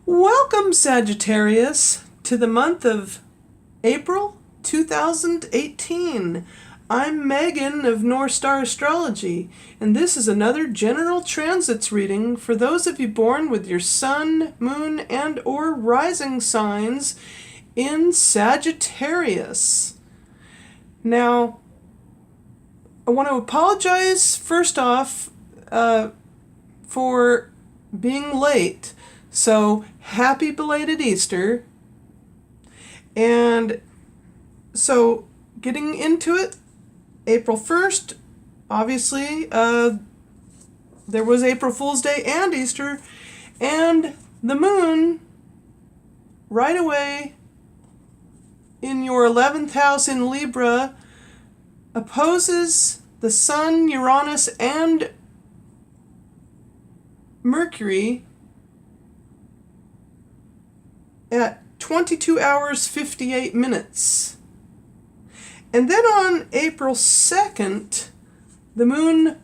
Welcome, Sagittarius, to the month of April 2018. I'm Megan of North Star Astrology, and this is another general transits reading for those of you born with your sun, moon, and or rising signs in Sagittarius. Now, I want to apologize first off for being late. So, happy belated Easter. And so, getting into it, April 1st, obviously, there was April Fool's Day and Easter, and the moon, right away, in your 11th house in Libra, opposes the Sun, Uranus, and Mercury at 22 hours 58 minutes. And then on April 2nd, the moon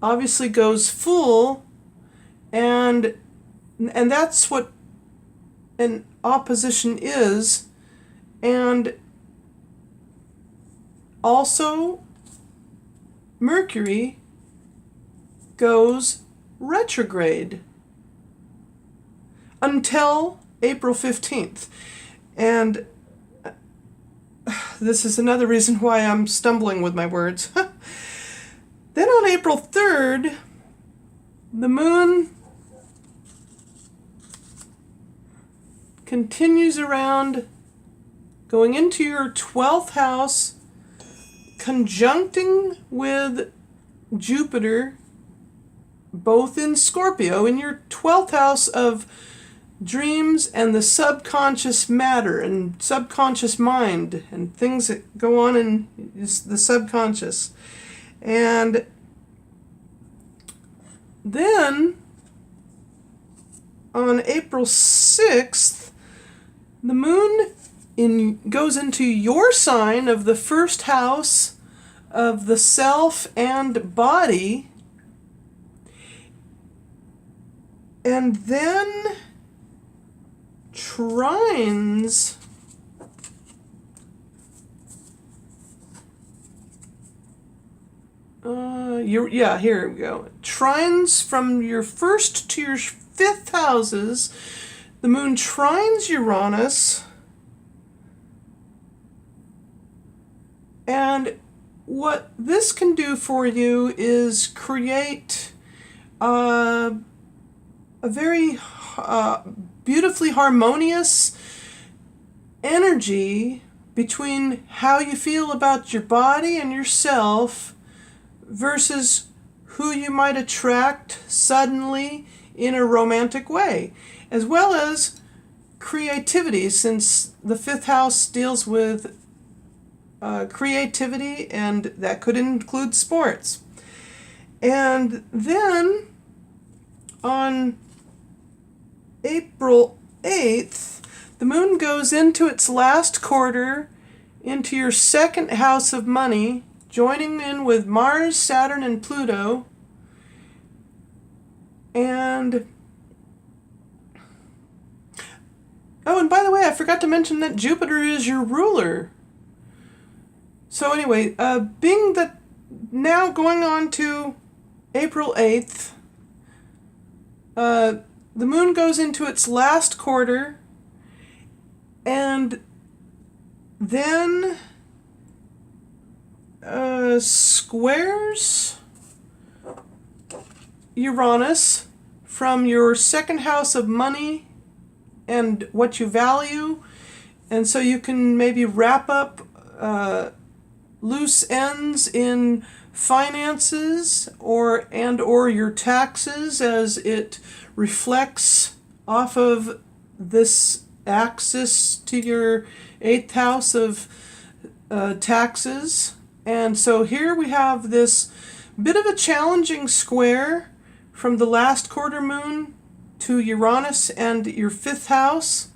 obviously goes full, and that's what an opposition is. And also Mercury goes retrograde until April 15th. And this is another reason why I'm stumbling with my words. Then on April 3rd, the moon continues around, going into your 12th house, conjuncting with Jupiter, both in Scorpio, in your 12th house of dreams and the subconscious matter and subconscious mind and things that go on in the subconscious. And then on April 6th, the moon goes into your sign of the first house of the self and body, and then trines here we go. Trines from your first to your fifth houses. The moon trines Uranus, and what this can do for you is create a very beautifully harmonious energy between how you feel about your body and yourself versus who you might attract suddenly in a romantic way, as well as creativity, since the fifth house deals with creativity, and that could include sports. And then on April 8th, the moon goes into its last quarter into your second house of money, joining in with Mars, Saturn, and Pluto. And and by the way, I forgot to mention that Jupiter is your ruler. So anyway, being that now going on to April 8th, the moon goes into its last quarter, and then squares Uranus from your second house of money and what you value, and so you can maybe wrap up loose ends in finances or your taxes, as it reflects off of this axis to your 8th house of taxes. And so here we have this bit of a challenging square from the last quarter moon to Uranus and your 5th house,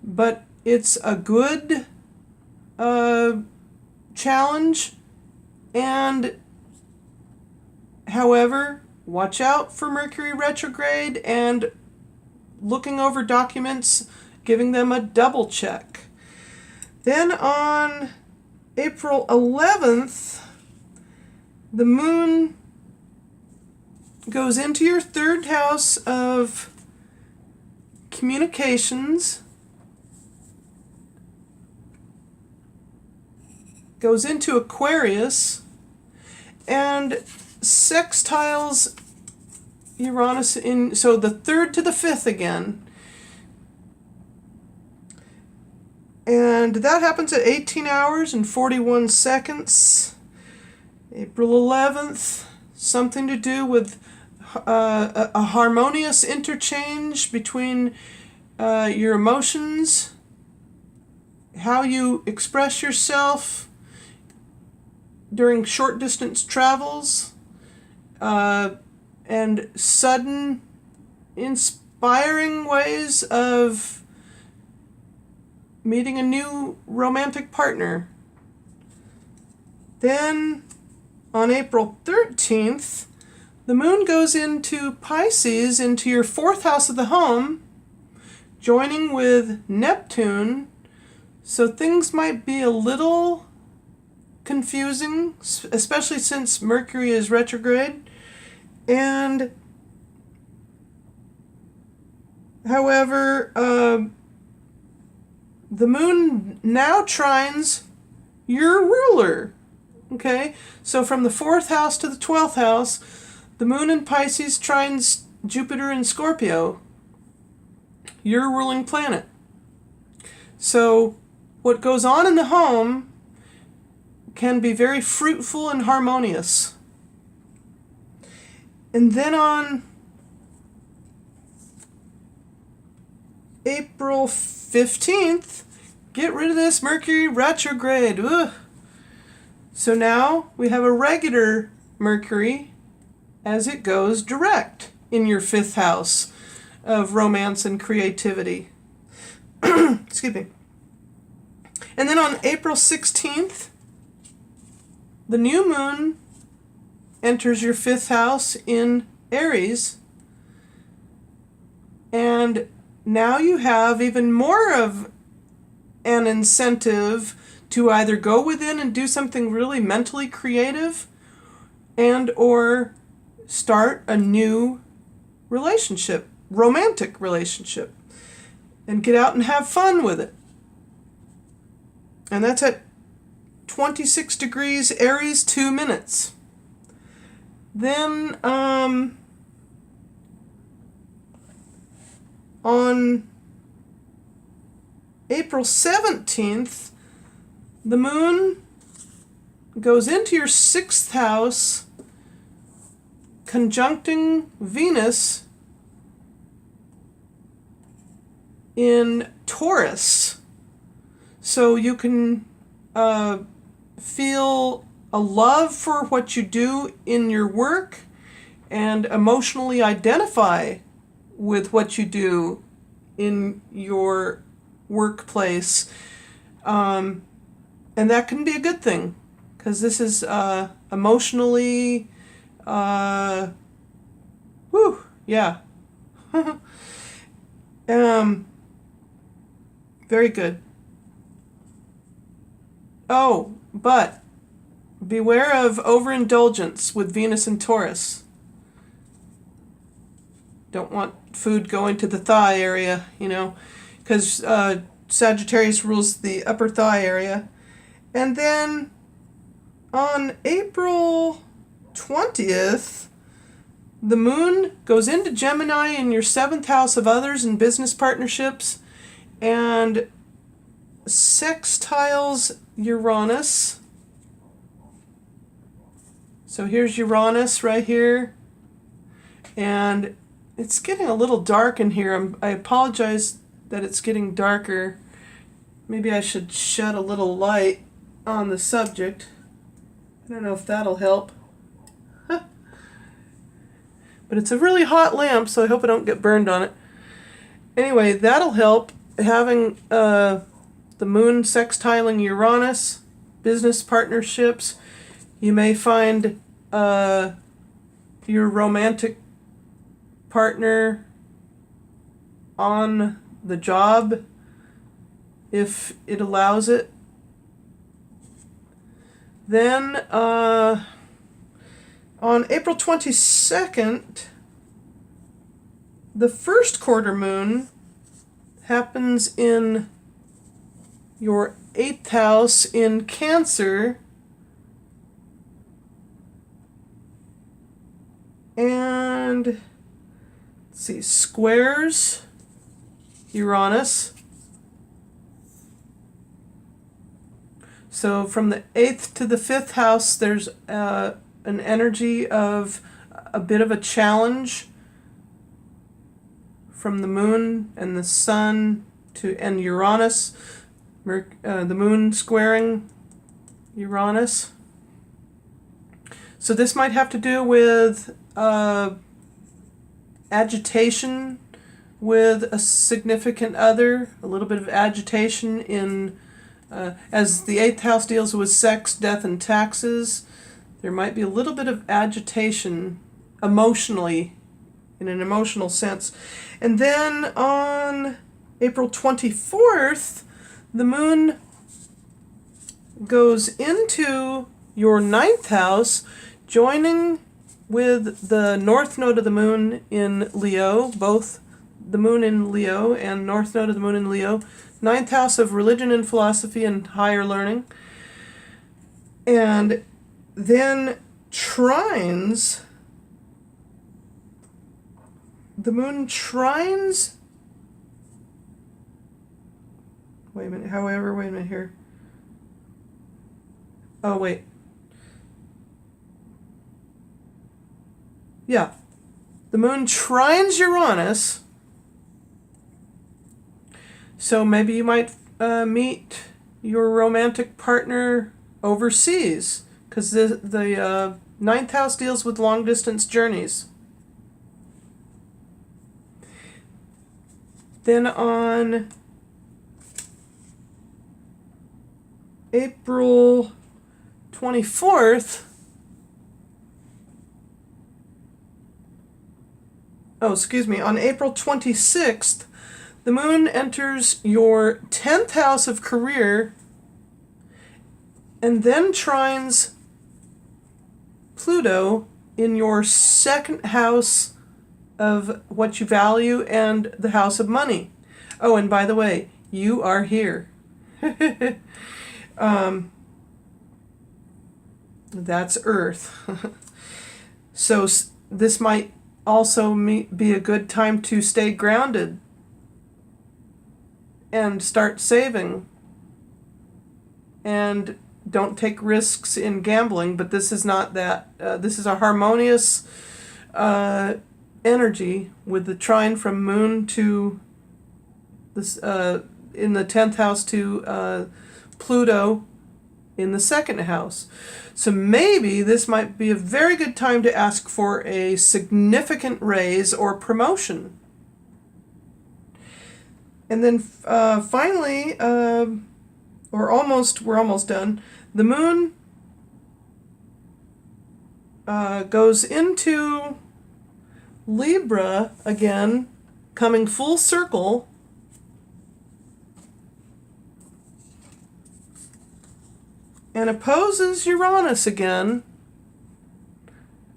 but it's a good challenge. And however, watch out for Mercury retrograde and looking over documents, giving them a double check. Then on April 11th, the moon goes into your third house of communications, goes into Aquarius, and sextiles Uranus so the 3rd to the 5th again. And that happens at 18 hours and 41 seconds. April 11th, something to do with a harmonious interchange between your emotions, how you express yourself during short distance travels, and sudden, inspiring ways of meeting a new romantic partner. Then on April 13th, the moon goes into Pisces, into your 4th house of the home, joining with Neptune. So things might be a little confusing, especially since Mercury is retrograde. And however, the moon now trines your ruler. Okay, so from the 4th house to the 12th house, the moon in Pisces trines Jupiter in Scorpio, your ruling planet. So what goes on in the home can be very fruitful and harmonious. And then on April 15th, get rid of this Mercury retrograde. Ugh. So now we have a regular Mercury as it goes direct in your 5th house of romance and creativity. Excuse me. And then on April 16th, the new moon enters your 5th house in Aries. And now you have even more of an incentive to either go within and do something really mentally creative and or start a new relationship, romantic relationship, and get out and have fun with it. And that's at 26 degrees Aries, 2 minutes. Then on April 17th, the moon goes into your 6th house, conjuncting Venus in Taurus. So you can feel a love for what you do in your work and emotionally identify with what you do in your workplace. And that can be a good thing, because this is emotionally, yeah. Very good. Oh, but beware of overindulgence with Venus and Taurus. Don't want food going to the thigh area, because Sagittarius rules the upper thigh area. And then on April 20th, the moon goes into Gemini in your 7th house of others and business partnerships and sextiles Uranus. So here's Uranus right here. And it's getting a little dark in here. I apologize that it's getting darker. Maybe I should shed a little light on the subject. I don't know if that'll help. But it's a really hot lamp, so I hope I don't get burned on it. Anyway, that'll help. Having the moon sextiling Uranus, business partnerships. You may find your romantic partner on the job if it allows it. Then on April 22nd, the first quarter moon happens in your 8th house in Cancer, and let's see, squares Uranus. So from the 8th to the 5th house, there's an energy of a bit of a challenge from the moon and the sun and Uranus. The moon squaring Uranus. So this might have to do with agitation with a significant other, a little bit of agitation in, as the 8th house deals with sex, death, and taxes, there might be a little bit of agitation emotionally, in an emotional sense. And then on April 24th, the moon goes into your 9th house, joining with the north node of the moon in Leo, both the moon in Leo and north node of the moon in Leo, 9th house of religion and philosophy and higher learning. And then trines, the moon trines, wait a minute here. Oh, wait. Yeah. The moon trines Uranus. So maybe you might meet your romantic partner overseas, because the 9th house deals with long distance journeys. Then on April 24th, on April 26th, the moon enters your 10th house of career and then trines Pluto in your 2nd house of what you value and the house of money. Oh, and by the way, you are here. That's Earth. So this might also be a good time to stay grounded and start saving. And don't take risks in gambling, but this is not that. This is a harmonious energy with the trine from moon to this in the 10th house to Pluto in the 2nd house. So maybe this might be a very good time to ask for a significant raise or promotion. And then finally, we're almost done. The moon goes into Libra again, coming full circle. And opposes Uranus again,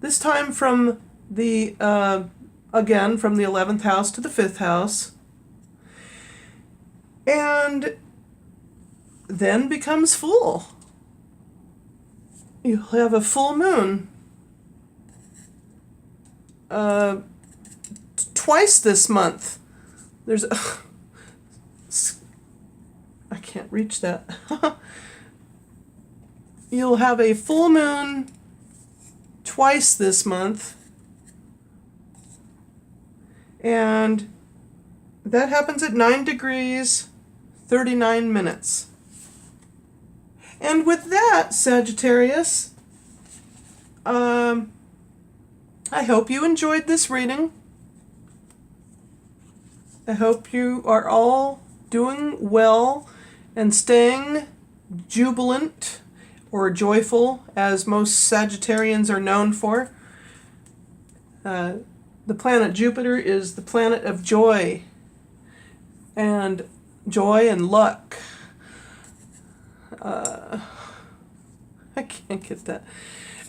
this time from the 11th house to the 5th house, and then becomes full. You'll have a full moon twice this month. There's I can't reach that. You'll have a full moon twice this month, and that happens at 9 degrees 39 minutes. And with that, Sagittarius, I hope you enjoyed this reading. I hope you are all doing well and staying jubilant or joyful, as most Sagittarians are known for. The planet Jupiter is the planet of joy and joy and luck. I can't get that.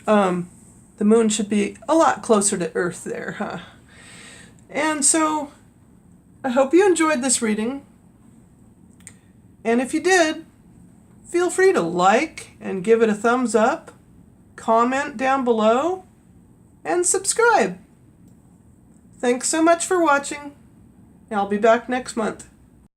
The moon should be a lot closer to Earth there, huh? And so I hope you enjoyed this reading. And if you did, feel free to like and give it a thumbs up, comment down below, and subscribe. Thanks so much for watching. I'll be back next month.